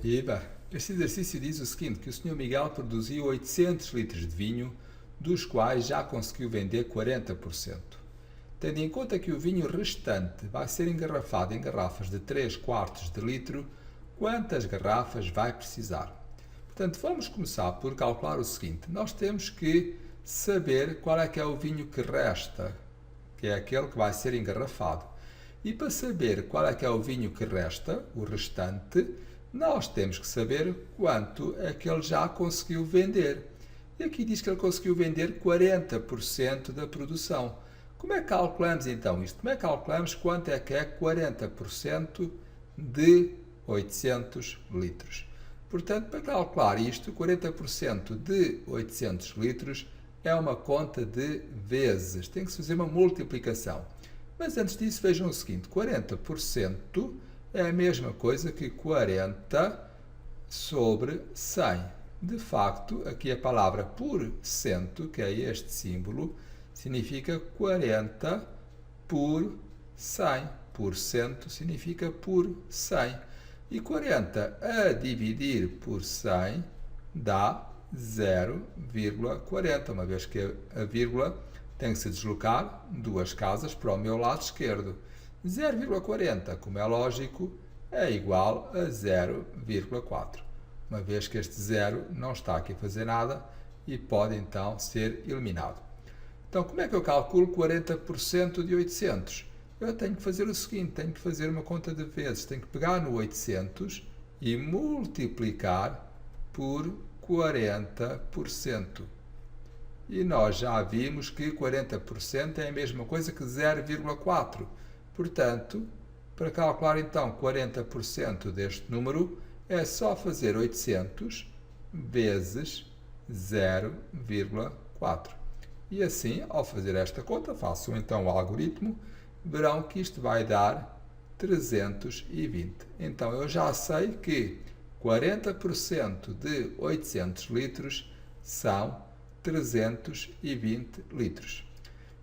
Viva! Este exercício diz o seguinte, que o Sr. Miguel produziu 800 litros de vinho, dos quais já conseguiu vender 40%. Tendo em conta que o vinho restante vai ser engarrafado em garrafas de 3/4 de litro, quantas garrafas vai precisar? Portanto, vamos começar por calcular o seguinte. Nós temos que saber qual é que é o vinho que resta, que é aquele que vai ser engarrafado. E para saber qual é que é o vinho que resta, o restante, nós temos que saber quanto é que ele já conseguiu vender. E aqui diz que ele conseguiu vender 40% da produção. Como é que calculamos então isto? Como é que calculamos quanto é que é 40% de 800 litros? Portanto, para calcular isto, 40% de 800 litros é uma conta de vezes. Tem que se fazer uma multiplicação. Mas antes disso, vejam o seguinte, 40% é a mesma coisa que 40 sobre 100. De facto, aqui a palavra por cento, que é este símbolo, significa 40 por 100. Por cento significa por 100. E 40 a dividir por 100 dá 0,40, uma vez que a vírgula tem que se deslocar 2 casas para o meu lado esquerdo. 0,40, como é lógico, é igual a 0,4, uma vez que este zero não está aqui a fazer nada e pode então ser eliminado. Então, como é que eu calculo 40% de 800? Eu tenho que fazer o seguinte, tenho que fazer uma conta de vezes, tenho que pegar no 800 e multiplicar por 40%. E nós já vimos que 40% é a mesma coisa que 0,4. Portanto, para calcular então 40% deste número, é só fazer 800 vezes 0,4. E assim, ao fazer esta conta, façam então o algoritmo, verão que isto vai dar 320. Então, eu já sei que 40% de 800 litros são 320 litros.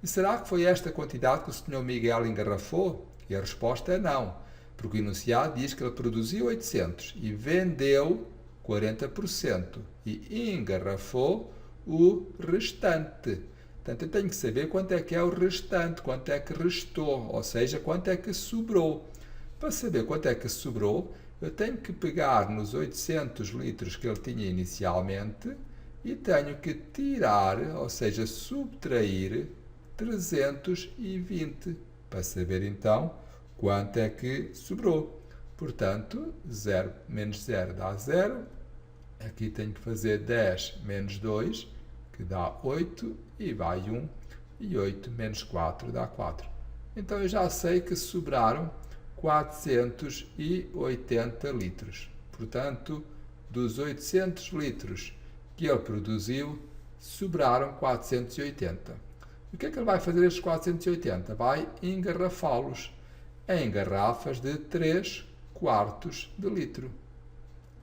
E será que foi esta quantidade que o Sr. Miguel engarrafou? E a resposta é não, porque o enunciado diz que ele produziu 800 e vendeu 40% e engarrafou o restante. Portanto, eu tenho que saber quanto é que é o restante, quanto é que restou, ou seja, quanto é que sobrou. Para saber quanto é que sobrou, eu tenho que pegar nos 800 litros que ele tinha inicialmente e tenho que tirar, ou seja, subtrair 320 para saber então quanto é que sobrou. Portanto, 0 menos 0 dá 0. Aqui tenho que fazer 10 menos 2, que dá 8, e vai 1. E 8 menos 4 dá 4. Então, eu já sei que sobraram 480 litros. Portanto, dos 800 litros que ele produziu, sobraram 480. O que é que ele vai fazer estes 480? Vai engarrafá-los em garrafas de 3/4 de litro.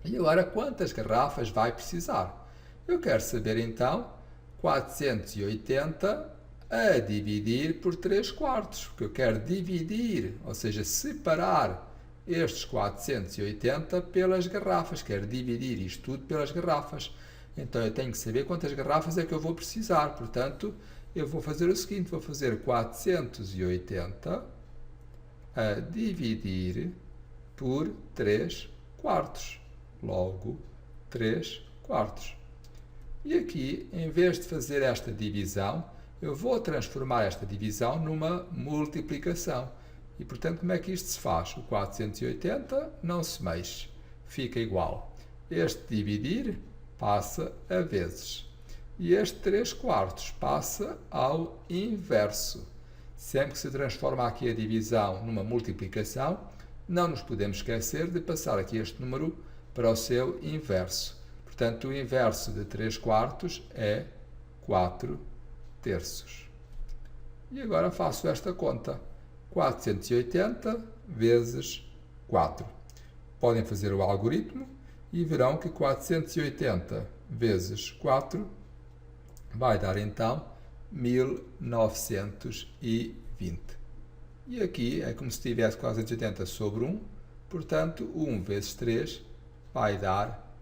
E agora, quantas garrafas vai precisar? Eu quero saber, então, 480 a dividir por 3/4, porque eu quero dividir, ou seja, separar estes 480 pelas garrafas. Quero dividir isto tudo pelas garrafas. Então, eu tenho que saber quantas garrafas é que eu vou precisar. Portanto, eu vou fazer o seguinte, vou fazer 480 a dividir por 3/4. Logo, 3/4. E aqui, em vez de fazer esta divisão, eu vou transformar esta divisão numa multiplicação. E, portanto, como é que isto se faz? O 480 não se mexe, fica igual. Este dividir passa a vezes. E este 3/4 passa ao inverso. Sempre que se transforma aqui a divisão numa multiplicação, não nos podemos esquecer de passar aqui este número para o seu inverso. Portanto, o inverso de 3/4 é 4/3. E agora faço esta conta. 480 vezes 4. Podem fazer o algoritmo e verão que 480 vezes 4 vai dar então 1920. E aqui é como se tivesse 480 sobre 1, portanto 1 vezes 3 vai dar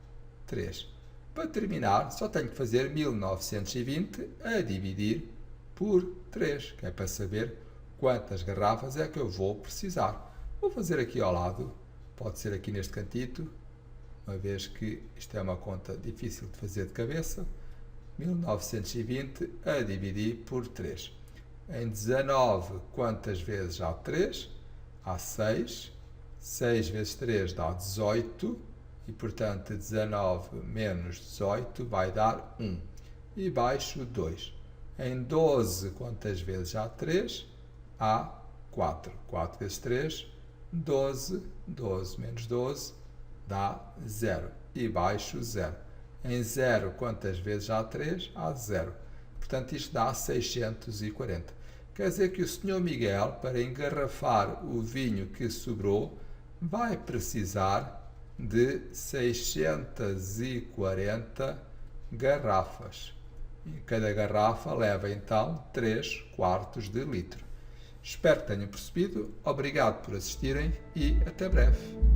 3. Para terminar, só tenho que fazer 1920 a dividir por 3, que é para saber quantas garrafas é que eu vou precisar. Vou fazer aqui ao lado, pode ser aqui neste cantito, uma vez que isto é uma conta difícil de fazer de cabeça. 1920 a dividir por 3. Em 19, quantas vezes há 3? Há 6. 6 vezes 3 dá 18. E, portanto, 19 menos 18 vai dar 1. E baixo 2. Em 12, quantas vezes há 3? Há 4. 4 vezes 3, 12. 12 menos 12 dá 0. E baixo 0. Em 0, quantas vezes há 3? Há 0. Portanto, isto dá 640. Quer dizer que o Sr. Miguel, para engarrafar o vinho que sobrou, vai precisar de 640 garrafas. E cada garrafa leva, então, 3 quartos de litro. Espero que tenham percebido. Obrigado por assistirem e até breve.